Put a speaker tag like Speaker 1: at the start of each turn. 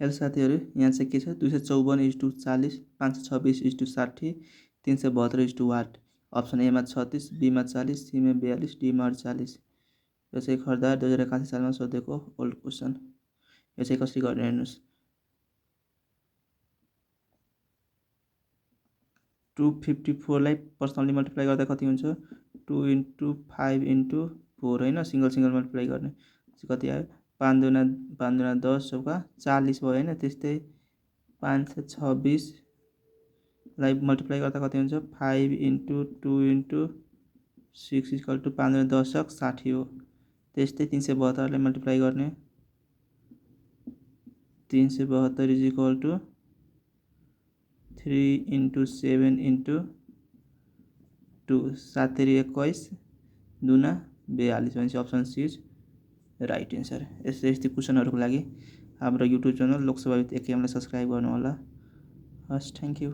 Speaker 1: Hello साथीहरू, यहाँ चाहिँ के छ 254:40, 526:60, 372:8। अप्सन एमा 36, बीमा 40, सीमा 42, डीमा 48। यो चाहिँ खर्दार 2081 सालमा सोधेको ओल्ड क्वेसन। यो चाहिँ कसरी गर्ने हेर्नुहोस्। 254 लाई पर्सनली मल्टिप्लाई गर्दा कति हुन्छ? 2 × 5 × 4 होइन, सिंगल मल्टिप्लाई गर्ने कति आयो? 5 दूना 10 चौका 40 भयो होइन। त्यस्तै 526 लाई मल्टिप्लाई गर्दा कति हुन्छ? 5 × 2 × 6 = 5 दूना 10 60 हो। त्यस्तै 372 लाई मल्टिप्लाई गर्ने 372 = 3 × 7 × 2 7 × 21 दूना 42 भनेपछि option C is right answer. यस्तै क्वेसनहरूको लागि हाम्रो युट्युब च्यानल लोकसभा एकेएमलाई सब्सक्राइब गर्नुहोला। हस्, थ्याङ्क यू।